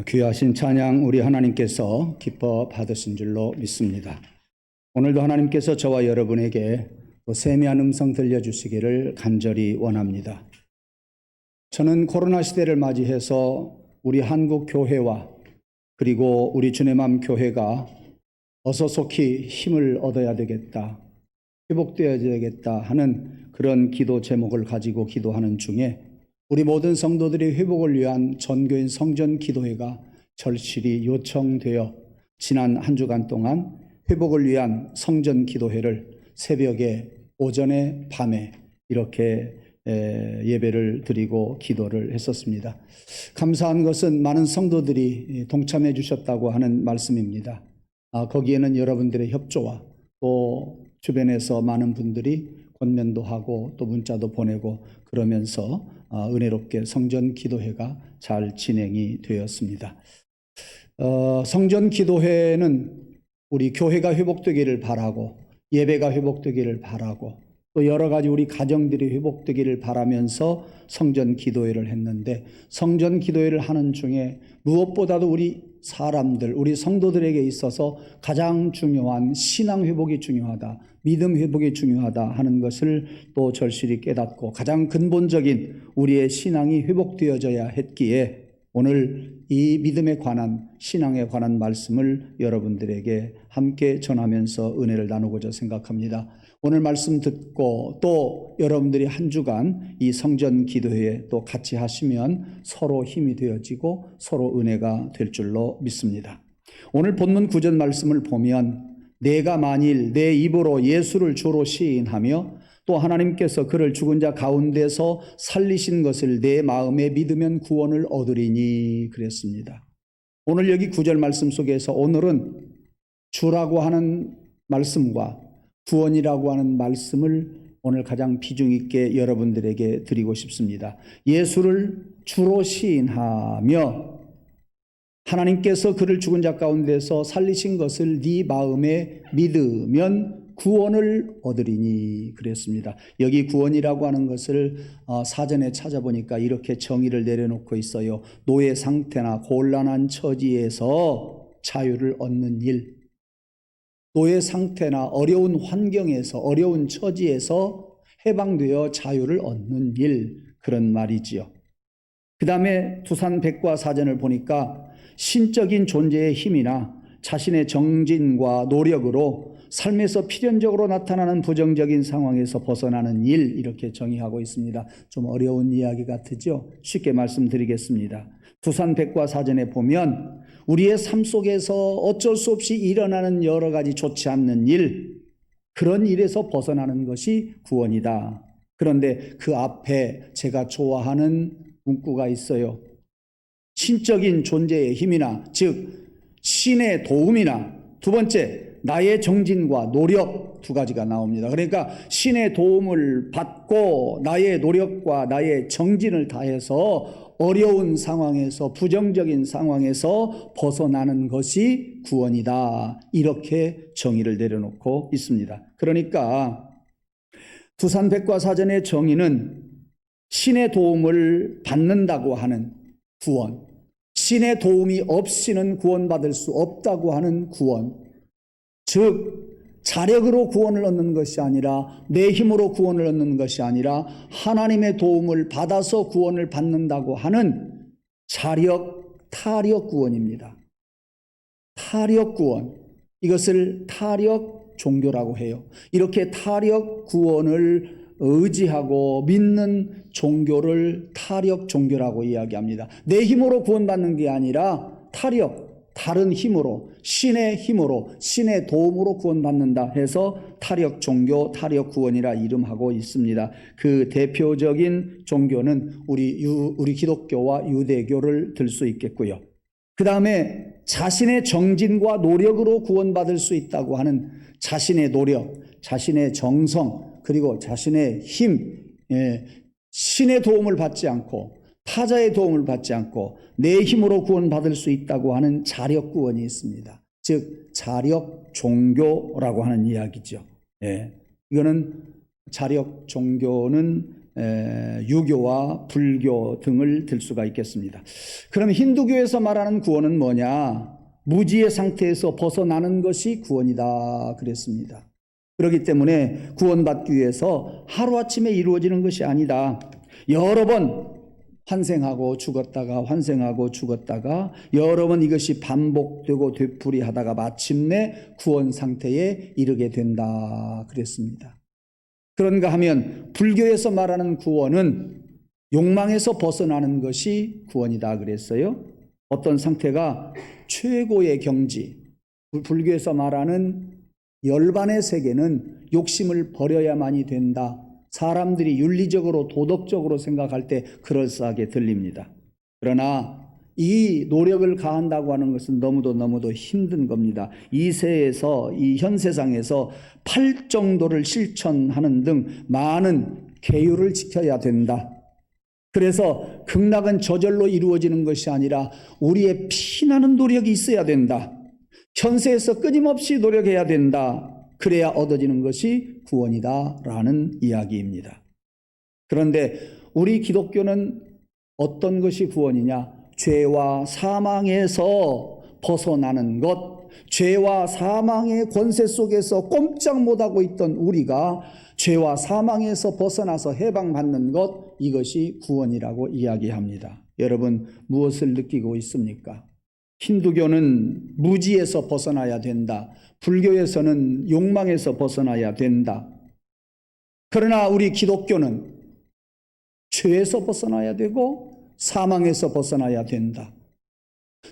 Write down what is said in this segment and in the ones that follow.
귀하신 찬양 우리 하나님께서 기뻐 받으신 줄로 믿습니다. 오늘도 하나님께서 저와 여러분에게 또 세미한 음성 들려주시기를 간절히 원합니다. 저는 코로나 시대를 맞이해서 우리 한국 교회와 그리고 우리 주의 맘 교회가 어서 속히 힘을 얻어야 되겠다, 회복되어야 되겠다 하는 그런 기도 제목을 가지고 기도하는 중에 우리 모든 성도들의 회복을 위한 전교인 성전 기도회가 절실히 요청되어 지난 한 주간 동안 회복을 위한 성전 기도회를 새벽에, 오전에, 밤에 이렇게 예배를 드리고 기도를 했었습니다. 감사한 것은 많은 성도들이 동참해 주셨다고 하는 말씀입니다. 거기에는 여러분들의 협조와 또 주변에서 많은 분들이 권면도 하고 또 문자도 보내고 그러면서 은혜롭게 성전 기도회가 잘 진행이 되었습니다. 성전 기도회는 우리 교회가 회복되기를 바라고 예배가 회복되기를 바라고 또 여러 가지 우리 가정들이 회복되기를 바라면서 성전 기도회를 했는데, 성전 기도회를 하는 중에 무엇보다도 우리 사람들, 우리 성도들에게 있어서 가장 중요한 신앙 회복이 중요하다, 믿음 회복이 중요하다 하는 것을 또 절실히 깨닫고 가장 근본적인 우리의 신앙이 회복되어져야 했기에 오늘 이 믿음에 관한, 신앙에 관한 말씀을 여러분들에게 함께 전하면서 은혜를 나누고자 생각합니다. 오늘 말씀 듣고 또 여러분들이 한 주간 이 성전 기도회에 또 같이 하시면 서로 힘이 되어지고 서로 은혜가 될 줄로 믿습니다. 오늘 본문 9절 말씀을 보면 내가 만일 내 입으로 예수를 주로 시인하며 또 하나님께서 그를 죽은 자 가운데서 살리신 것을 내 마음에 믿으면 구원을 얻으리니 그랬습니다. 오늘 여기 9절 말씀 속에서 오늘은 주라고 하는 말씀과 구원이라고 하는 말씀을 오늘 가장 비중 있게 여러분들에게 드리고 싶습니다. 예수를 주로 시인하며 하나님께서 그를 죽은 자 가운데서 살리신 것을 네 마음에 믿으면 구원을 얻으리니 그랬습니다. 여기 구원이라고 하는 것을 사전에 찾아보니까 이렇게 정의를 내려놓고 있어요. 노예 상태나 곤란한 처지에서 자유를 얻는 일, 노예 상태나 어려운 환경에서, 어려운 처지에서 해방되어 자유를 얻는 일, 그런 말이지요. 그 다음에 두산 백과사전을 보니까 신적인 존재의 힘이나 자신의 정진과 노력으로 삶에서 필연적으로 나타나는 부정적인 상황에서 벗어나는 일, 이렇게 정의하고 있습니다. 좀 어려운 이야기 같으죠? 쉽게 말씀드리겠습니다. 두산 백과사전에 보면 우리의 삶 속에서 어쩔 수 없이 일어나는 여러 가지 좋지 않는 일, 그런 일에서 벗어나는 것이 구원이다. 그런데 그 앞에 제가 좋아하는 문구가 있어요. 신적인 존재의 힘이나, 즉 신의 도움이나, 두 번째 나의 정진과 노력, 두 가지가 나옵니다. 그러니까 신의 도움을 받고 나의 노력과 나의 정진을 다해서 어려운 상황에서, 부정적인 상황에서 벗어나는 것이 구원이다, 이렇게 정의를 내려놓고 있습니다. 그러니까 두산 백과사전의 정의는 신의 도움을 받는다고 하는 구원, 신의 도움이 없이는 구원받을 수 없다고 하는 구원, 즉 자력으로 구원을 얻는 것이 아니라, 내 힘으로 구원을 얻는 것이 아니라 하나님의 도움을 받아서 구원을 받는다고 하는 자력, 타력 구원입니다. 타력 구원, 이것을 타력 종교라고 해요. 이렇게 타력 구원을 의지하고 믿는 종교를 타력 종교라고 이야기합니다. 내 힘으로 구원받는 게 아니라 타력, 다른 힘으로, 신의 힘으로, 신의 도움으로 구원받는다 해서 타력 종교, 타력 구원이라 이름하고 있습니다. 그 대표적인 종교는 우리 기독교와 유대교를 들 수 있겠고요. 그 다음에 자신의 정진과 노력으로 구원받을 수 있다고 하는 자신의 노력, 자신의 정성, 그리고 자신의 힘, 신의 도움을 받지 않고 타자의 도움을 받지 않고 내 힘으로 구원받을 수 있다고 하는 자력 구원이 있습니다. 즉 자력 종교라고 하는 이야기죠. 이거는 자력 종교는 유교와 불교 등을 들 수가 있겠습니다. 그럼 힌두교에서 말하는 구원은 뭐냐? 무지의 상태에서 벗어나는 것이 구원이다 그랬습니다. 그렇기 때문에 구원받기 위해서 하루아침에 이루어지는 것이 아니다. 여러 번 환생하고 죽었다가 환생하고 죽었다가 여러 번 이것이 반복되고 되풀이하다가 마침내 구원 상태에 이르게 된다 그랬습니다. 그런가 하면 불교에서 말하는 구원은 욕망에서 벗어나는 것이 구원이다 그랬어요. 어떤 상태가 최고의 경지, 불교에서 말하는 열반의 세계는 욕심을 버려야만이 된다. 사람들이 윤리적으로 도덕적으로 생각할 때 그럴싸하게 들립니다. 그러나 이 노력을 가한다고 하는 것은 너무도 힘든 겁니다. 이 세에서, 이 현 세상에서 8정도를 실천하는 등 많은 계율을 지켜야 된다. 그래서 극락은 저절로 이루어지는 것이 아니라 우리의 피나는 노력이 있어야 된다. 현세에서 끊임없이 노력해야 된다. 그래야 얻어지는 것이 구원이다라는 이야기입니다. 그런데 우리 기독교는 어떤 것이 구원이냐? 죄와 사망에서 벗어나는 것, 죄와 사망의 권세 속에서 꼼짝 못하고 있던 우리가 죄와 사망에서 벗어나서 해방받는 것, 이것이 구원이라고 이야기합니다. 여러분 무엇을 느끼고 있습니까? 힌두교는 무지에서 벗어나야 된다. 불교에서는 욕망에서 벗어나야 된다. 그러나 우리 기독교는 죄에서 벗어나야 되고 사망에서 벗어나야 된다.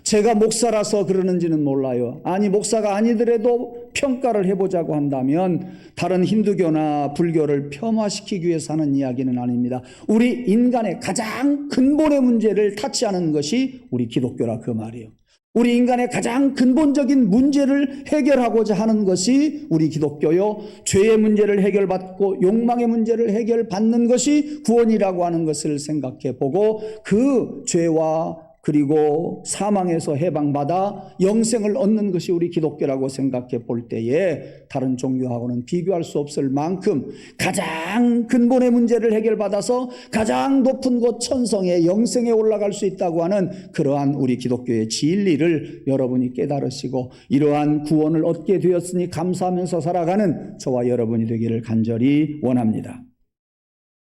제가 목사라서 그러는지는 몰라요. 아니 목사가 아니더라도 평가를 해보자고 한다면 다른 힌두교나 불교를 폄하시키기 위해서 하는 이야기는 아닙니다. 우리 인간의 가장 근본의 문제를 타치하는 것이 우리 기독교라 그 말이에요. 우리 인간의 가장 근본적인 문제를 해결하고자 하는 것이 우리 기독교요. 죄의 문제를 해결받고 욕망의 문제를 해결받는 것이 구원이라고 하는 것을 생각해 보고 그 죄와 그리고 사망에서 해방받아 영생을 얻는 것이 우리 기독교라고 생각해 볼 때에 다른 종교하고는 비교할 수 없을 만큼 가장 근본의 문제를 해결받아서 가장 높은 곳 천성의 영생에 올라갈 수 있다고 하는 그러한 우리 기독교의 진리를 여러분이 깨달으시고 이러한 구원을 얻게 되었으니 감사하면서 살아가는 저와 여러분이 되기를 간절히 원합니다.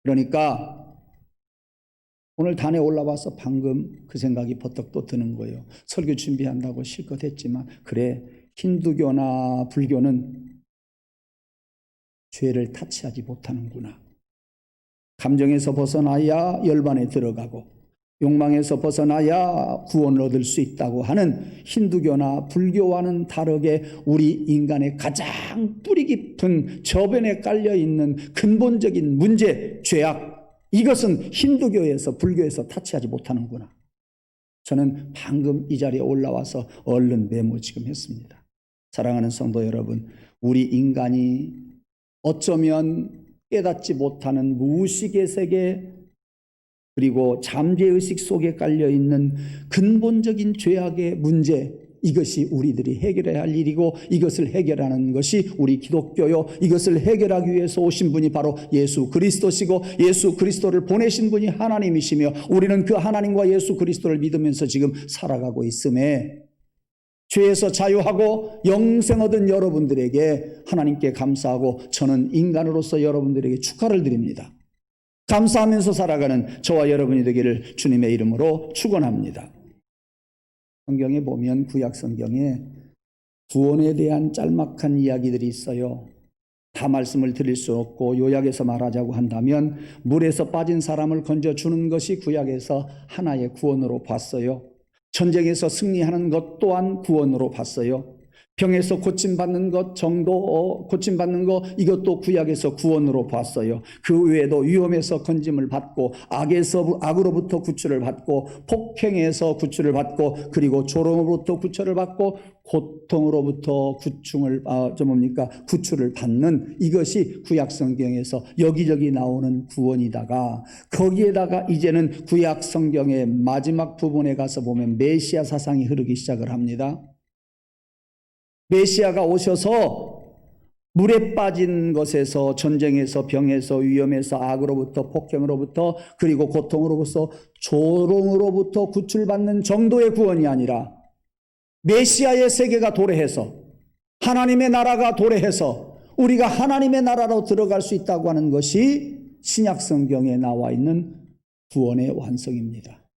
그러니까 오늘 단에 올라와서 방금 그 생각이 버떡 또 드는 거예요. 설교 준비한다고 실컷 했지만 그래, 힌두교나 불교는 죄를 타치하지 못하는구나. 감정에서 벗어나야 열반에 들어가고 욕망에서 벗어나야 구원을 얻을 수 있다고 하는 힌두교나 불교와는 다르게 우리 인간의 가장 뿌리 깊은 저변에 깔려있는 근본적인 문제, 죄악, 이것은 힌두교에서 불교에서 타치하지 못하는구나. 저는 방금 이 자리에 올라와서 얼른 메모 지금 했습니다. 사랑하는 성도 여러분, 우리 인간이 어쩌면 깨닫지 못하는 무의식의 세계 그리고 잠재의식 속에 깔려있는 근본적인 죄악의 문제, 이것이 우리들이 해결해야 할 일이고 이것을 해결하는 것이 우리 기독교요. 이것을 해결하기 위해서 오신 분이 바로 예수 그리스도시고 예수 그리스도를 보내신 분이 하나님이시며 우리는 그 하나님과 예수 그리스도를 믿으면서 지금 살아가고 있음에 죄에서 자유하고 영생 얻은 여러분들에게 하나님께 감사하고 저는 인간으로서 여러분들에게 축하를 드립니다. 감사하면서 살아가는 저와 여러분이 되기를 주님의 이름으로 축원합니다. 성경에 보면 구약 성경에 구원에 대한 짤막한 이야기들이 있어요. 다 말씀을 드릴 수 없고 요약해서 말하자고 한다면 물에서 빠진 사람을 건져주는 것이 구약에서 하나의 구원으로 봤어요. 전쟁에서 승리하는 것 또한 구원으로 봤어요. 병에서 고침받는 것 정도, 고침받는 것 이것도 구약에서 구원으로 봤어요. 그 외에도 위험에서 건짐을 받고 악으로부터 구출을 받고 폭행에서 구출을 받고 그리고 조롱으로부터 구출을 받고 고통으로부터 구출을 받는 이것이 구약 성경에서 여기저기 나오는 구원이다가 거기에다가 이제는 구약 성경의 마지막 부분에 가서 보면 메시아 사상이 흐르기 시작을 합니다. 메시아가 오셔서 물에 빠진 것에서, 전쟁에서, 병에서, 위험에서, 악으로부터, 폭행으로부터, 그리고 고통으로부터, 조롱으로부터 구출받는 정도의 구원이 아니라 메시아의 세계가 도래해서, 하나님의 나라가 도래해서 우리가 하나님의 나라로 들어갈 수 있다고 하는 것이 신약 성경에 나와 있는 구원의 완성입니다.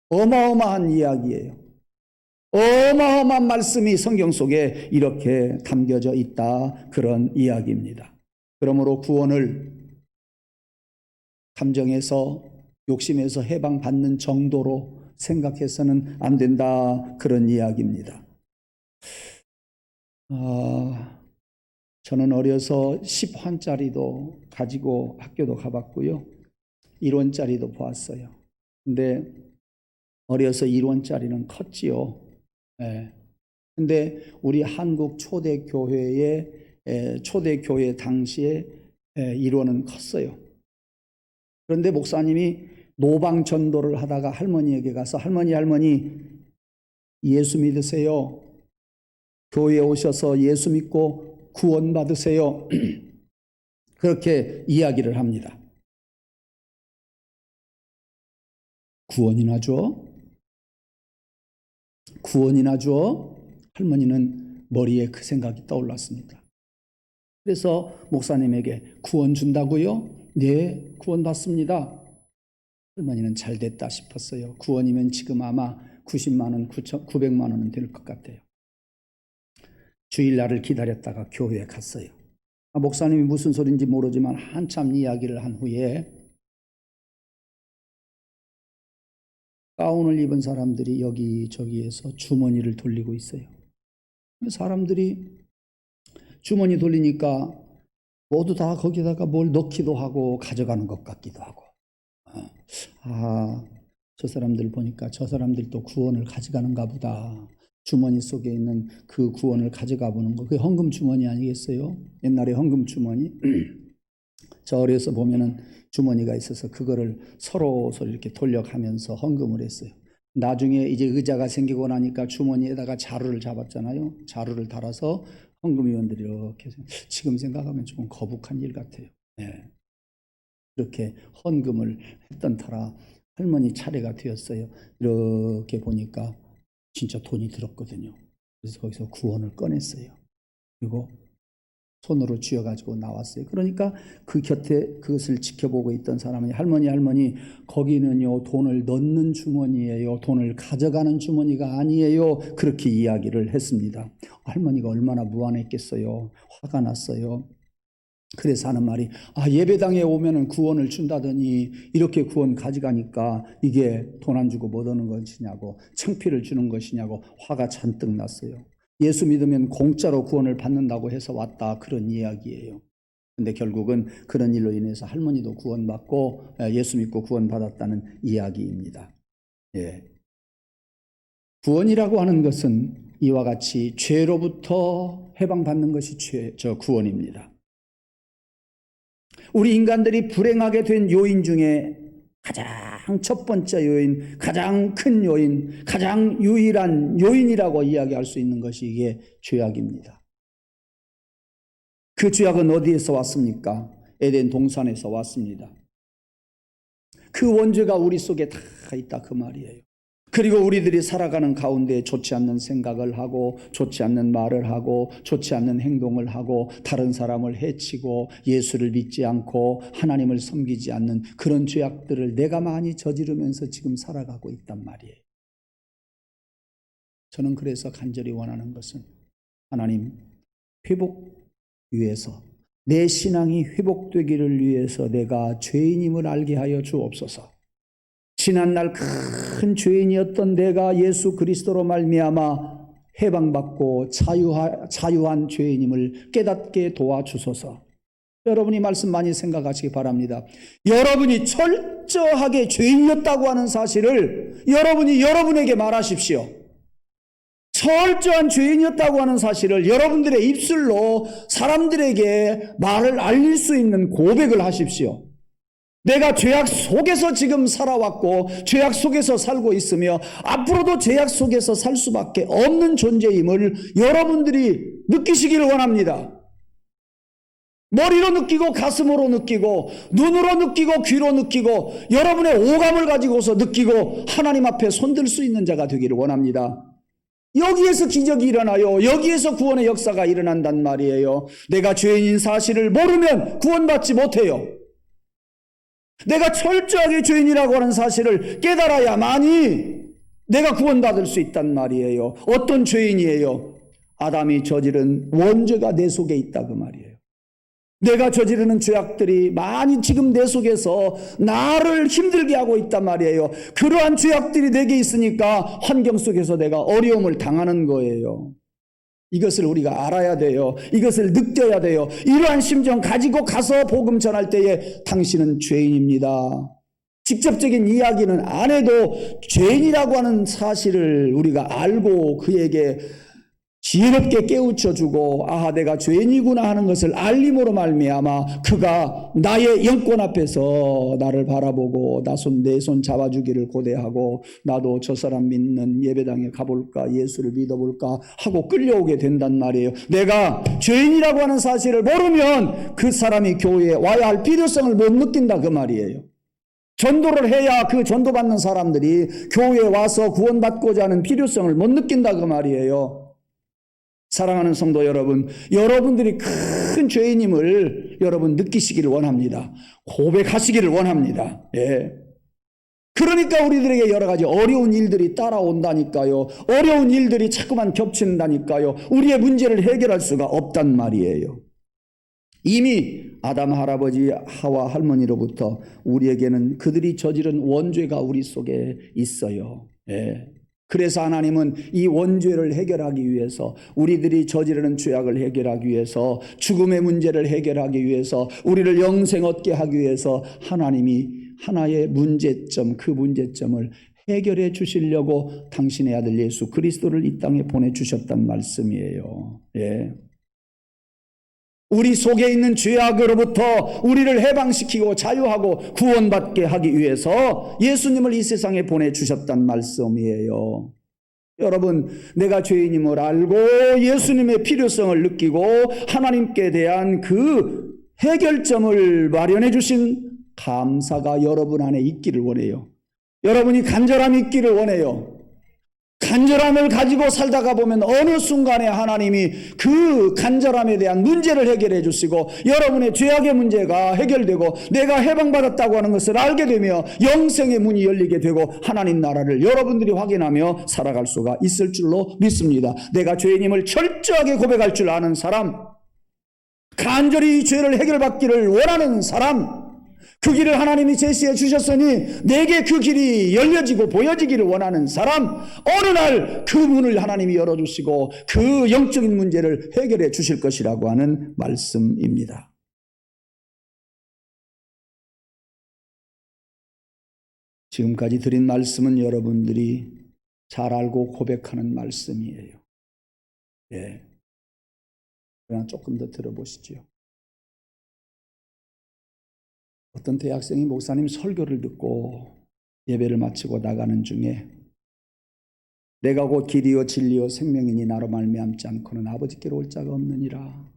어마어마한 이야기예요. 어마어마한 말씀이 성경 속에 이렇게 담겨져 있다, 그런 이야기입니다. 그러므로 구원을 감정에서, 욕심에서 해방받는 정도로 생각해서는 안 된다, 그런 이야기입니다. 저는 어려서 10환짜리도 가지고 학교도 가봤고요, 1원짜리도 보았어요. 근데 어려서 1원짜리는 컸지요. 근데 우리 한국 초대교회 당시에 1원은 컸어요. 그런데 목사님이 노방 전도를 하다가 할머니에게 가서, 할머니 예수 믿으세요. 교회에 오셔서 예수 믿고 구원 받으세요. 그렇게 이야기를 합니다. 구원이나 줘? 구원이나 줘? 할머니는 머리에 그 생각이 떠올랐습니다. 그래서 목사님에게 구원 준다고요? 네, 구원 받습니다. 할머니는 잘 됐다 싶었어요. 구원이면 지금 아마 90만 원, 900만 원은 될 것 같아요. 주일날을 기다렸다가 교회에 갔어요. 목사님이 무슨 소리인지 모르지만 한참 이야기를 한 후에 가운을 입은 사람들이 여기저기에서 주머니를 돌리고 있어요. 사람들이 주머니 돌리니까 모두 다 거기다가 뭘 넣기도 하고 가져가는 것 같기도 하고, 저 사람들 보니까 저 사람들도 구원을 가져가는가 보다. 주머니 속에 있는 그 구원을 가져가 보는 거, 그게 헌금 주머니 아니겠어요? 옛날에 헌금 주머니. 저 어려서 보면은 주머니가 있어서 그거를 서로 이렇게 돌려가면서 헌금을 했어요. 나중에 이제 의자가 생기고 나니까 주머니에다가 자루를 잡았잖아요. 자루를 달아서 헌금위원들이 이렇게, 지금 생각하면 조금 거북한 일 같아요. 이렇게 헌금을 했던 터라 할머니 차례가 되었어요. 이렇게 보니까 진짜 돈이 들었거든요. 그래서 거기서 구원을 꺼냈어요. 그리고 손으로 쥐어가지고 나왔어요. 그러니까 그 곁에 그것을 지켜보고 있던 사람이, 할머니, 거기는요, 돈을 넣는 주머니예요. 돈을 가져가는 주머니가 아니에요. 그렇게 이야기를 했습니다. 할머니가 얼마나 무안했겠어요. 화가 났어요. 그래서 하는 말이, 예배당에 오면은 구원을 준다더니 이렇게 구원 가져가니까 이게 돈 안 주고 못 오는 것이냐고, 창피를 주는 것이냐고 화가 잔뜩 났어요. 예수 믿으면 공짜로 구원을 받는다고 해서 왔다, 그런 이야기예요. 근데 결국은 그런 일로 인해서 할머니도 구원받고 예수 믿고 구원받았다는 이야기입니다. 구원이라고 하는 것은 이와 같이 죄로부터 해방받는 것이 구원입니다. 우리 인간들이 불행하게 된 요인 중에 가장 첫 번째 요인, 가장 큰 요인, 가장 유일한 요인이라고 이야기할 수 있는 것이 이게 죄악입니다. 그 죄악은 어디에서 왔습니까? 에덴 동산에서 왔습니다. 그 원죄가 우리 속에 다 있다, 그 말이에요. 그리고 우리들이 살아가는 가운데 좋지 않는 생각을 하고, 좋지 않는 말을 하고, 좋지 않는 행동을 하고, 다른 사람을 해치고, 예수를 믿지 않고 하나님을 섬기지 않는 그런 죄악들을 내가 많이 저지르면서 지금 살아가고 있단 말이에요. 저는 그래서 간절히 원하는 것은, 하나님, 회복 위해서, 내 신앙이 회복되기를 위해서 내가 죄인임을 알게 하여 주옵소서. 지난날 큰 죄인이었던 내가 예수 그리스도로 말미암아 해방받고 자유한 죄인임을 깨닫게 도와주소서. 여러분이 말씀 많이 생각하시기 바랍니다. 여러분이 철저하게 죄인이었다고 하는 사실을 여러분이 여러분에게 말하십시오. 철저한 죄인이었다고 하는 사실을 여러분들의 입술로 사람들에게 말을 알릴 수 있는 고백을 하십시오. 내가 죄악 속에서 지금 살아왔고 죄악 속에서 살고 있으며 앞으로도 죄악 속에서 살 수밖에 없는 존재임을 여러분들이 느끼시기를 원합니다. 머리로 느끼고 가슴으로 느끼고 눈으로 느끼고 귀로 느끼고 여러분의 오감을 가지고서 느끼고 하나님 앞에 손들 수 있는 자가 되기를 원합니다. 여기에서 기적이 일어나요. 여기에서 구원의 역사가 일어난단 말이에요. 내가 죄인인 사실을 모르면 구원받지 못해요. 내가 철저하게 죄인이라고 하는 사실을 깨달아야만이 내가 구원받을 수 있단 말이에요. 어떤 죄인이에요? 아담이 저지른 원죄가 내 속에 있다 그 말이에요. 내가 저지르는 죄악들이 많이 지금 내 속에서 나를 힘들게 하고 있단 말이에요. 그러한 죄악들이 내게 있으니까 환경 속에서 내가 어려움을 당하는 거예요. 이것을 우리가 알아야 돼요. 이것을 느껴야 돼요. 이러한 심정 가지고 가서 복음 전할 때에 당신은 죄인입니다. 직접적인 이야기는 안 해도 죄인이라고 하는 사실을 우리가 알고 그에게 지혜롭게 깨우쳐주고 아 내가 죄인이구나 하는 것을 알림으로 말미암아 그가 나의 영권 앞에서 나를 바라보고 내 손 잡아주기를 고대하고 나도 저 사람 믿는 예배당에 가볼까 예수를 믿어볼까 하고 끌려오게 된단 말이에요. 내가 죄인이라고 하는 사실을 모르면 그 사람이 교회에 와야 할 필요성을 못 느낀다 그 말이에요. 전도를 해야 그 전도받는 사람들이 교회에 와서 구원받고자 하는 필요성을 못 느낀다 그 말이에요. 사랑하는 성도 여러분, 여러분들이 큰 죄인임을 여러분 느끼시기를 원합니다. 고백하시기를 원합니다. 예. 그러니까 우리들에게 여러 가지 어려운 일들이 따라온다니까요. 어려운 일들이 자꾸만 겹친다니까요. 우리의 문제를 해결할 수가 없단 말이에요. 이미 아담 할아버지 하와 할머니로부터 우리에게는 그들이 저지른 원죄가 우리 속에 있어요. 예. 그래서 하나님은 이 원죄를 해결하기 위해서 우리들이 저지르는 죄악을 해결하기 위해서 죽음의 문제를 해결하기 위해서 우리를 영생 얻게 하기 위해서 하나님이 하나의 문제점 그 문제점을 해결해 주시려고 당신의 아들 예수 그리스도를 이 땅에 보내주셨단 말씀이에요. 예. 우리 속에 있는 죄악으로부터 우리를 해방시키고 자유하고 구원받게 하기 위해서 예수님을 이 세상에 보내주셨단 말씀이에요. 여러분, 내가 죄인임을 알고 예수님의 필요성을 느끼고 하나님께 대한 그 해결점을 마련해 주신 감사가 여러분 안에 있기를 원해요. 여러분이 간절함이 있기를 원해요. 간절함을 가지고 살다가 보면 어느 순간에 하나님이 그 간절함에 대한 문제를 해결해 주시고 여러분의 죄악의 문제가 해결되고 내가 해방받았다고 하는 것을 알게 되며 영생의 문이 열리게 되고 하나님 나라를 여러분들이 확인하며 살아갈 수가 있을 줄로 믿습니다. 내가 죄인임을 철저하게 고백할 줄 아는 사람, 간절히 죄를 해결받기를 원하는 사람, 그 길을 하나님이 제시해 주셨으니 내게 그 길이 열려지고 보여지기를 원하는 사람, 어느 날 그 문을 하나님이 열어주시고 그 영적인 문제를 해결해 주실 것이라고 하는 말씀입니다. 지금까지 드린 말씀은 여러분들이 잘 알고 고백하는 말씀이에요. 예. 그러나 조금 더 들어보시죠. 어떤 대학생이 목사님 설교를 듣고 예배를 마치고 나가는 중에 내가 곧 길이요 진리요 생명이니 나로 말미암지 않고는 아버지께로 올 자가 없느니라.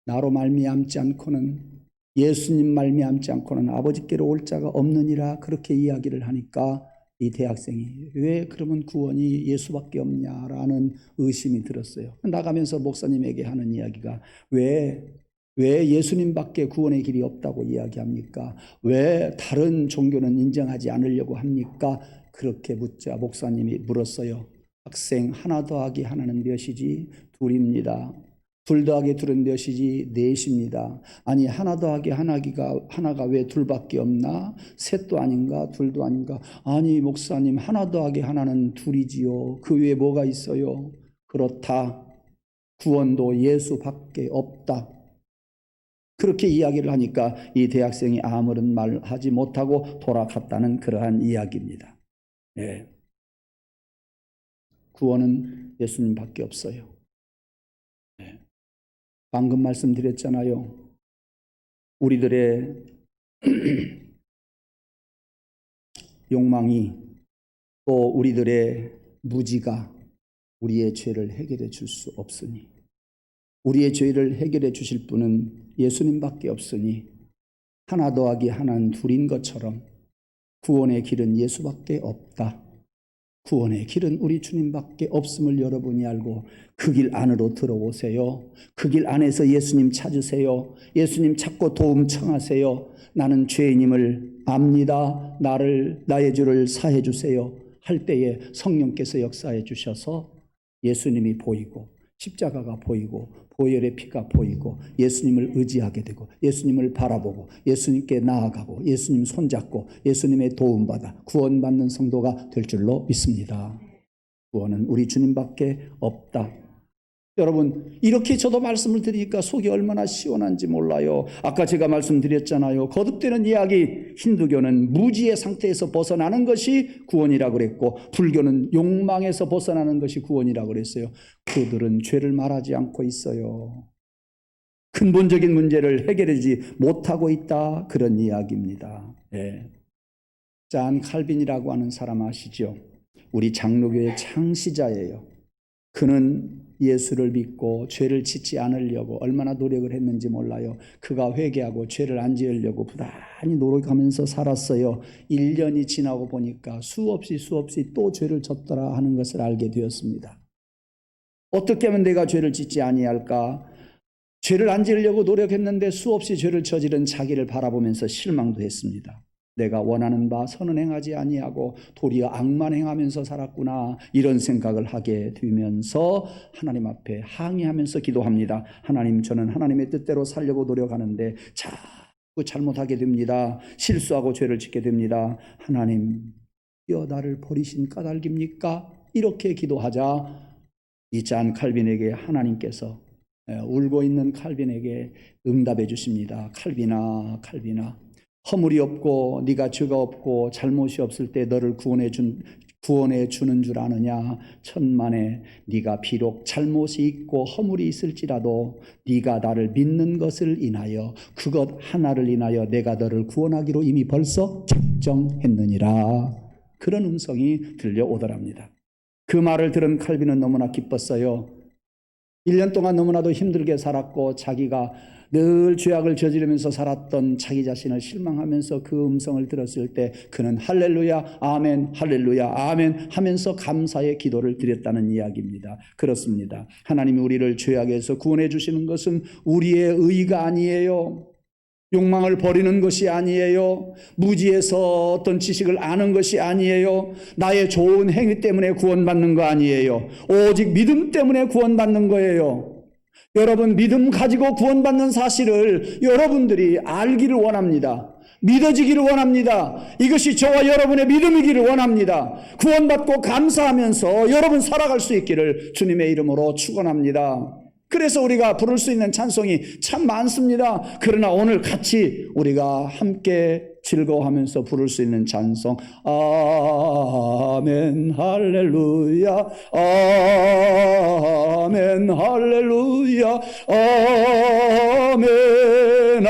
나로 말미암지 않고는 예수님 말미암지 않고는 아버지께로 올 자가 없느니라. 그렇게 이야기를 하니까 이 대학생이 왜 그러면 구원이 예수밖에 없냐라는 의심이 들었어요. 나가면서 목사님에게 하는 이야기가 왜 예수님밖에 구원의 길이 없다고 이야기합니까? 왜 다른 종교는 인정하지 않으려고 합니까? 그렇게 묻자 목사님이 물었어요. 학생, 하나 더하기 하나는 몇이지? 둘입니다. 둘 더하기 둘은 몇이지? 넷입니다. 아니 하나 더하기 하나가 왜 둘밖에 없나? 셋도 아닌가? 둘도 아닌가? 아니 목사님 하나 더하기 하나는 둘이지요. 그 외에 뭐가 있어요? 그렇다. 구원도 예수밖에 없다. 그렇게 이야기를 하니까 이 대학생이 아무런 말 하지 못하고 돌아갔다는 그러한 이야기입니다. 예. 구원은 예수님밖에 없어요. 예. 방금 말씀드렸잖아요. 우리들의 욕망이 또 우리들의 무지가 우리의 죄를 해결해 줄 수 없으니 우리의 죄를 해결해 주실 분은 예수님밖에 없으니 하나 더하기 하나는 둘인 것처럼 구원의 길은 예수밖에 없다. 구원의 길은 우리 주님밖에 없음을 여러분이 알고 그 길 안으로 들어오세요. 그 길 안에서 예수님 찾으세요. 예수님 찾고 도움 청하세요. 나는 죄인임을 압니다. 나의 죄를 사해 주세요. 할 때에 성령께서 역사해 주셔서 예수님이 보이고 십자가가 보이고 보혈의 피가 보이고 예수님을 의지하게 되고 예수님을 바라보고 예수님께 나아가고 예수님 손잡고 예수님의 도움받아 구원받는 성도가 될 줄로 믿습니다. 구원은 우리 주님밖에 없다. 여러분, 이렇게 저도 말씀을 드리니까 속이 얼마나 시원한지 몰라요. 아까 제가 말씀드렸잖아요. 거듭되는 이야기, 힌두교는 무지의 상태에서 벗어나는 것이 구원이라고 그랬고 불교는 욕망에서 벗어나는 것이 구원이라고 그랬어요. 그들은 죄를 말하지 않고 있어요. 근본적인 문제를 해결하지 못하고 있다, 그런 이야기입니다. 네. 잔 칼빈이라고 하는 사람 아시죠? 우리 장로교의 창시자예요. 그는 예수를 믿고 죄를 짓지 않으려고 얼마나 노력을 했는지 몰라요. 그가 회개하고 죄를 안 지으려고 부단히 노력하면서 살았어요. 1년이 지나고 보니까 수없이 또 죄를 졌더라 하는 것을 알게 되었습니다. 어떻게 하면 내가 죄를 짓지 아니할까? 죄를 안 지으려고 노력했는데 수없이 죄를 저지른 자기를 바라보면서 실망도 했습니다. 내가 원하는 바 선은 행하지 아니하고 도리어 악만 행하면서 살았구나, 이런 생각을 하게 되면서 하나님 앞에 항의하면서 기도합니다. 하나님, 저는 하나님의 뜻대로 살려고 노력하는데 자꾸 잘못하게 됩니다. 실수하고 죄를 짓게 됩니다. 하나님, 나를 버리신 까닭입니까? 이렇게 기도하자 이 잔 칼빈에게 하나님께서 울고 있는 칼빈에게 응답해 주십니다. 칼빈아, 허물이 없고 네가 죄가 없고 잘못이 없을 때 너를 구원해 주는 줄 아느냐? 천만에 네가 비록 잘못이 있고 허물이 있을지라도 네가 나를 믿는 것을 인하여 그것 하나를 인하여 내가 너를 구원하기로 이미 벌써 작정했느니라. 그런 음성이 들려오더랍니다. 그 말을 들은 칼빈은 너무나 기뻤어요. 1년 동안 너무나도 힘들게 살았고 자기가 늘 죄악을 저지르면서 살았던 자기 자신을 실망하면서 그 음성을 들었을 때 그는 할렐루야 아멘 할렐루야 아멘 하면서 감사의 기도를 드렸다는 이야기입니다. 그렇습니다. 하나님이 우리를 죄악에서 구원해 주시는 것은 우리의 의가 아니에요. 욕망을 버리는 것이 아니에요. 무지에서 어떤 지식을 아는 것이 아니에요. 나의 좋은 행위 때문에 구원받는 거 아니에요. 오직 믿음 때문에 구원받는 거예요. 여러분, 믿음 가지고 구원받는 사실을 여러분들이 알기를 원합니다. 믿어지기를 원합니다. 이것이 저와 여러분의 믿음이기를 원합니다. 구원받고 감사하면서 여러분 살아갈 수 있기를 주님의 이름으로 축원합니다. 그래서 우리가 부를 수 있는 찬송이 참 많습니다. 그러나 오늘 같이 우리가 함께 즐거워하면서 부를 수 있는 찬송, 아멘 할렐루야 아멘 할렐루야 아멘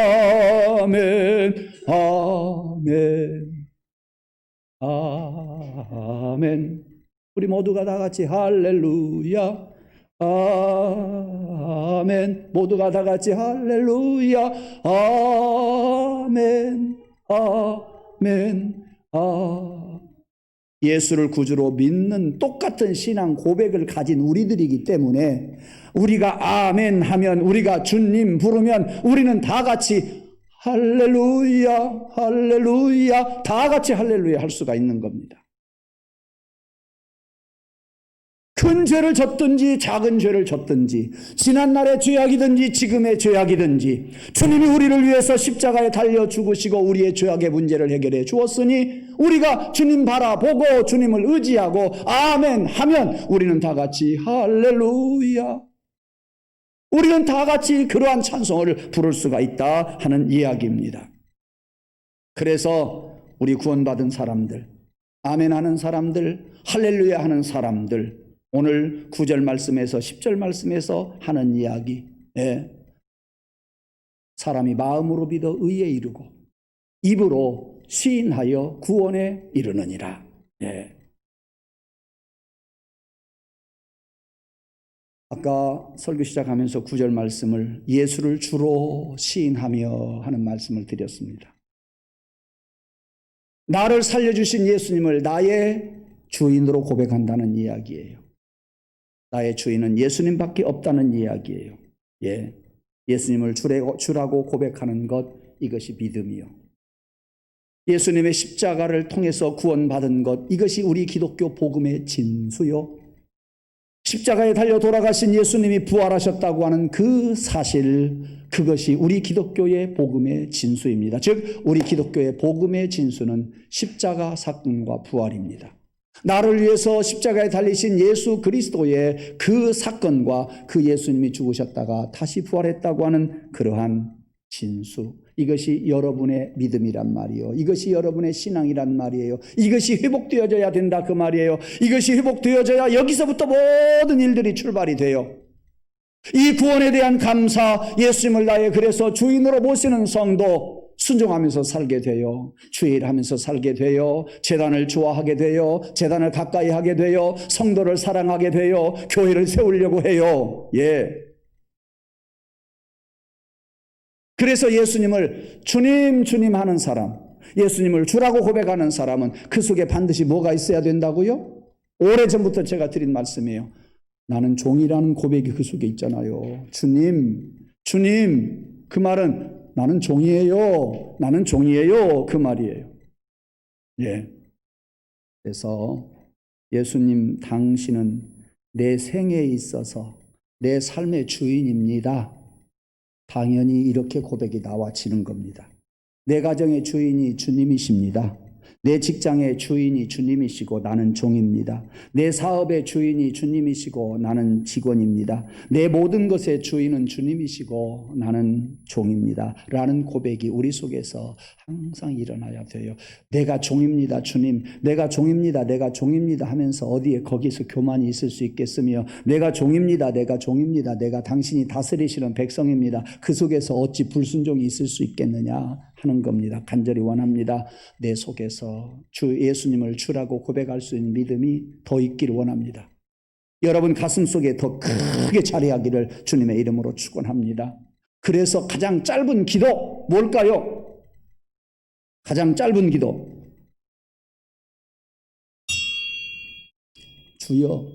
아멘 아멘 아멘. 우리 모두가 다 같이 할렐루야 아멘. 모두가 다 같이 할렐루야 아멘 아멘 예수를 구주로 믿는 똑같은 신앙 고백을 가진 우리들이기 때문에 우리가 아멘 하면, 우리가 주님 부르면 우리는 다 같이 할렐루야 할렐루야 다 같이 할렐루야 할 수가 있는 겁니다. 큰 죄를 졌든지 작은 죄를 졌든지 지난날의 죄악이든지 지금의 죄악이든지 주님이 우리를 위해서 십자가에 달려 죽으시고 우리의 죄악의 문제를 해결해 주었으니 우리가 주님 바라보고 주님을 의지하고 아멘 하면 우리는 다 같이 할렐루야, 우리는 다 같이 그러한 찬송을 부를 수가 있다 하는 이야기입니다. 그래서 우리 구원받은 사람들, 아멘 하는 사람들, 할렐루야 하는 사람들, 오늘 9절 말씀에서 10절 말씀에서 하는 이야기, 사람이 마음으로 믿어 의에 이르고 입으로 시인하여 구원에 이르느니라. 아까 설교 시작하면서 9절 말씀을 예수를 주로 시인하며 하는 말씀을 드렸습니다. 나를 살려주신 예수님을 나의 주인으로 고백한다는 이야기예요. 나의 주인은 예수님밖에 없다는 이야기예요. 예, 예수님을 주라고 고백하는 것, 이것이 믿음이요. 예수님의 십자가를 통해서 구원받은 것, 이것이 우리 기독교 복음의 진수요. 십자가에 달려 돌아가신 예수님이 부활하셨다고 하는 그 사실, 그것이 우리 기독교의 복음의 진수입니다. 즉 우리 기독교의 복음의 진수는 십자가 사건과 부활입니다. 나를 위해서 십자가에 달리신 예수 그리스도의 그 사건과 그 예수님이 죽으셨다가 다시 부활했다고 하는 그러한 진수, 이것이 여러분의 믿음이란 말이에요. 이것이 여러분의 신앙이란 말이에요. 이것이 회복되어져야 된다 그 말이에요. 이것이 회복되어져야 여기서부터 모든 일들이 출발이 돼요. 이 구원에 대한 감사, 예수님을 나의 그래서 주인으로 모시는 성도, 순종하면서 살게 돼요. 주일하면서 살게 돼요. 제단을 좋아하게 돼요. 제단을 가까이 하게 돼요. 성도를 사랑하게 돼요. 교회를 세우려고 해요. 예. 그래서 예수님을 주님 주님 하는 사람, 예수님을 주라고 고백하는 사람은 그 속에 반드시 뭐가 있어야 된다고요? 오래전부터 제가 드린 말씀이에요. 나는 종이라는 고백이 그 속에 있잖아요. 주님, 주님, 그 말은 나는 종이에요. 나는 종이에요. 그 말이에요. 예. 그래서 예수님, 당신은 내 생에 있어서 내 삶의 주인입니다. 당연히 이렇게 고백이 나와지는 겁니다. 내 가정의 주인이 주님이십니다. 내 직장의 주인이 주님이시고 나는 종입니다. 내 사업의 주인이 주님이시고 나는 직원입니다. 내 모든 것의 주인은 주님이시고 나는 종입니다. 라는 고백이 우리 속에서 항상 일어나야 돼요. 내가 종입니다, 주님. 내가 종입니다, 내가 종입니다 하면서 어디에 거기서 교만이 있을 수 있겠으며, 내가 종입니다, 내가 종입니다, 내가 당신이 다스리시는 백성입니다. 그 속에서 어찌 불순종이 있을 수 있겠느냐 하는 겁니다. 간절히 원합니다. 내 속에서 주 예수님을 주라고 고백할 수 있는 믿음이 더 있기를 원합니다. 여러분 가슴 속에 더 크게 자리하기를 주님의 이름으로 축원합니다. 그래서 가장 짧은 기도 뭘까요? 가장 짧은 기도. 주여,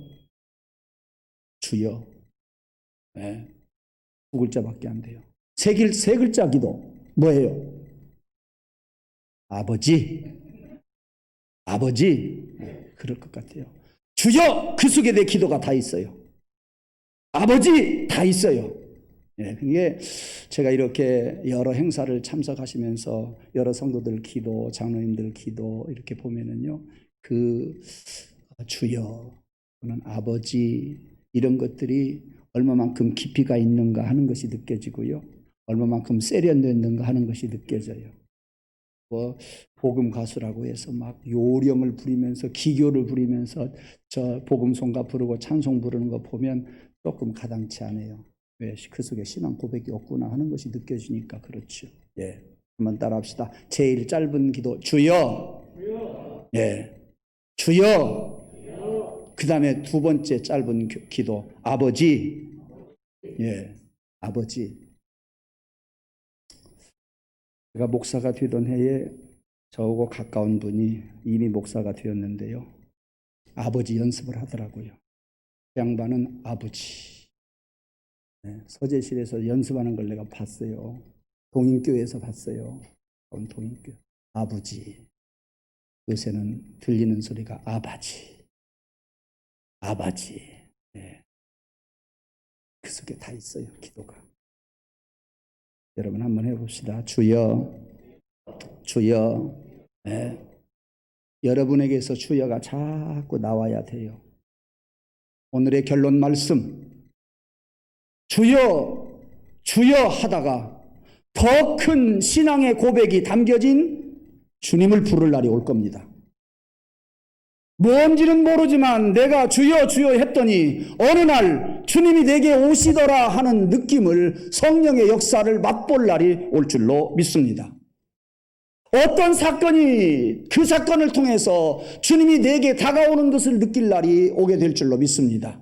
주여. 네. 두 글자밖에 안 돼요. 세 글자 기도 뭐예요? 아버지, 아버지. 그럴 것 같아요. 주여, 그 속에 내 기도가 다 있어요. 아버지, 다 있어요. 예, 그게 제가 이렇게 여러 행사를 참석하시면서 여러 성도들 기도, 장로님들 기도 이렇게 보면은요, 그 주여, 또는 아버지, 이런 것들이 얼마만큼 깊이가 있는가 하는 것이 느껴지고요, 얼마만큼 세련됐는가 하는 것이 느껴져요. 뭐 복음 가수라고 해서 막 요령을 부리면서 기교를 부리면서 저 복음송가 부르고 찬송 부르는 거 보면 조금 가당치 않아요. 왜? 그 속에 신앙 고백이 없구나 하는 것이 느껴지니까 그렇죠. 예, 한번 따라합시다. 제일 짧은 기도 주여. 주여. 예, 주여. 그 다음에 두 번째 짧은 기도 아버지. 예, 아버지. 제가 목사가 되던 해에 저하고 가까운 분이 이미 목사가 되었는데요, 아버지 연습을 하더라고요. 그 양반은 아버지. 네, 서재실에서 연습하는 걸 내가 봤어요. 동인교회에서 봤어요. 동인교. 아버지. 요새는 들리는 소리가 아바지. 아바지. 네. 그 속에 다 있어요, 기도가. 여러분 한번 해봅시다. 주여, 주여. 네. 여러분에게서 주여가 자꾸 나와야 돼요. 오늘의 결론 말씀, 주여, 주여 하다가 더 큰 신앙의 고백이 담겨진 주님을 부를 날이 올 겁니다. 뭔지는 모르지만 내가 주여 주여 했더니 어느 날 주님이 내게 오시더라 하는 느낌을, 성령의 역사를 맛볼 날이 올 줄로 믿습니다. 어떤 사건이, 그 사건을 통해서 주님이 내게 다가오는 것을 느낄 날이 오게 될 줄로 믿습니다.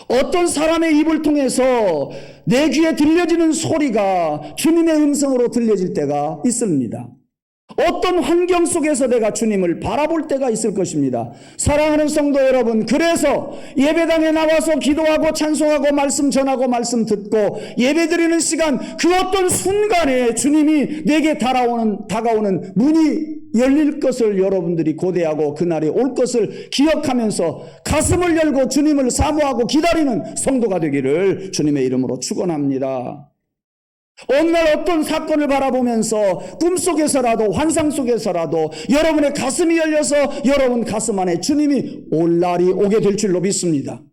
어떤 사람의 입을 통해서 내 귀에 들려지는 소리가 주님의 음성으로 들려질 때가 있습니다. 어떤 환경 속에서 내가 주님을 바라볼 때가 있을 것입니다. 사랑하는 성도 여러분, 그래서 예배당에 나와서 기도하고 찬송하고 말씀 전하고 말씀 듣고 예배드리는 시간, 그 어떤 순간에 주님이 내게 다가오는 문이 열릴 것을 여러분들이 고대하고 그날이 올 것을 기억하면서 가슴을 열고 주님을 사모하고 기다리는 성도가 되기를 주님의 이름으로 축원합니다. 어느 날 어떤 사건을 바라보면서 꿈속에서라도 환상 속에서라도 여러분의 가슴이 열려서 여러분 가슴 안에 주님이 올 날이 오게 될 줄로 믿습니다.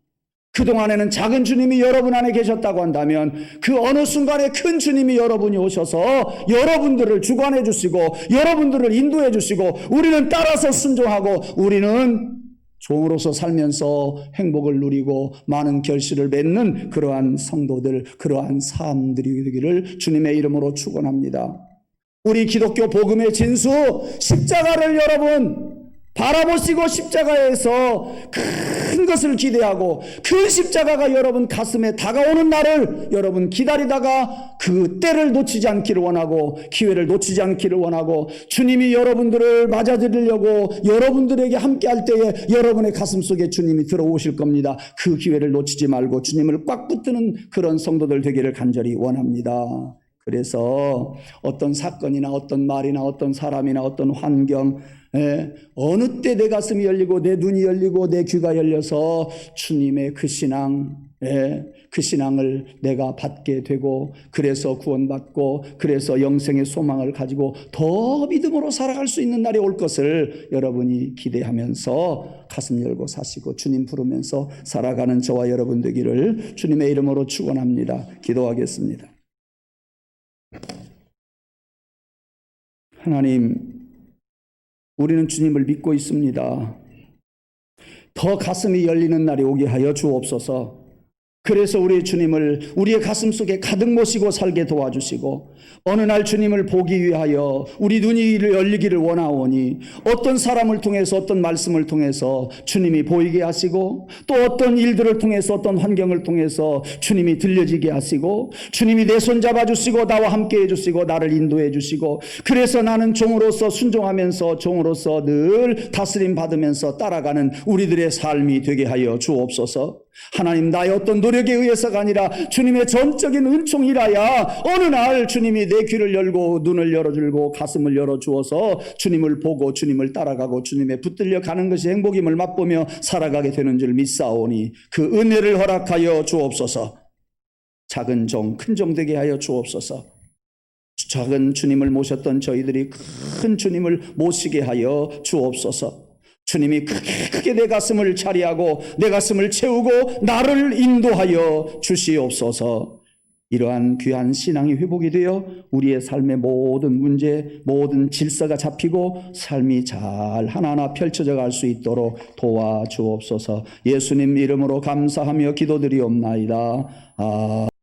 그동안에는 작은 주님이 여러분 안에 계셨다고 한다면 그 어느 순간에 큰 주님이 여러분이 오셔서 여러분들을 주관해 주시고 여러분들을 인도해 주시고 우리는 따라서 순종하고 우리는 종으로서 살면서 행복을 누리고 많은 결실을 맺는 그러한 성도들, 그러한 삶들이 되기를 주님의 이름으로 축원합니다. 우리 기독교 복음의 진수 십자가를 여러분 바라보시고 십자가에서 큰 것을 기대하고 그 십자가가 여러분 가슴에 다가오는 날을 여러분 기다리다가 그 때를 놓치지 않기를 원하고 기회를 놓치지 않기를 원하고 주님이 여러분들을 맞아들이려고 여러분들에게 함께할 때에 여러분의 가슴 속에 주님이 들어오실 겁니다. 그 기회를 놓치지 말고 주님을 꽉 붙드는 그런 성도들 되기를 간절히 원합니다. 그래서 어떤 사건이나 어떤 말이나 어떤 사람이나 어떤 환경, 어느 때 내 가슴이 열리고 내 눈이 열리고 내 귀가 열려서 주님의 그 신앙, 그 신앙을 내가 받게 되고 그래서 구원받고 그래서 영생의 소망을 가지고 더 믿음으로 살아갈 수 있는 날이 올 것을 여러분이 기대하면서 가슴 열고 사시고 주님 부르면서 살아가는 저와 여러분 되기를 주님의 이름으로 축원합니다. 기도하겠습니다. 하나님, 우리는 주님을 믿고 있습니다. 더 가슴이 열리는 날이 오게 하여 주옵소서. 그래서 우리 주님을 우리의 가슴 속에 가득 모시고 살게 도와주시고 어느 날 주님을 보기 위하여 우리 눈이 열리기를 원하오니 어떤 사람을 통해서 어떤 말씀을 통해서 주님이 보이게 하시고 또 어떤 일들을 통해서 어떤 환경을 통해서 주님이 들려지게 하시고 주님이 내 손 잡아주시고 나와 함께 해주시고 나를 인도해 주시고 그래서 나는 종으로서 순종하면서 종으로서 늘 다스림 받으면서 따라가는 우리들의 삶이 되게 하여 주옵소서. 하나님, 나의 어떤 노력에 의해서가 아니라 주님의 전적인 은총이라야 어느 날 주님이 내 귀를 열고 눈을 열어주고 가슴을 열어주어서 주님을 보고 주님을 따라가고 주님의 붙들려 가는 것이 행복임을 맛보며 살아가게 되는 줄 믿사오니 그 은혜를 허락하여 주옵소서. 작은 종, 큰 종 되게 하여 주옵소서. 작은 주님을 모셨던 저희들이 큰 주님을 모시게 하여 주옵소서. 주님이 크게 내 가슴을 차리하고 내 가슴을 채우고 나를 인도하여 주시옵소서. 이러한 귀한 신앙이 회복이 되어 우리의 삶의 모든 문제, 모든 질서가 잡히고 삶이 잘 하나하나 펼쳐져 갈 수 있도록 도와주옵소서. 예수님 이름으로 감사하며 기도드리옵나이다.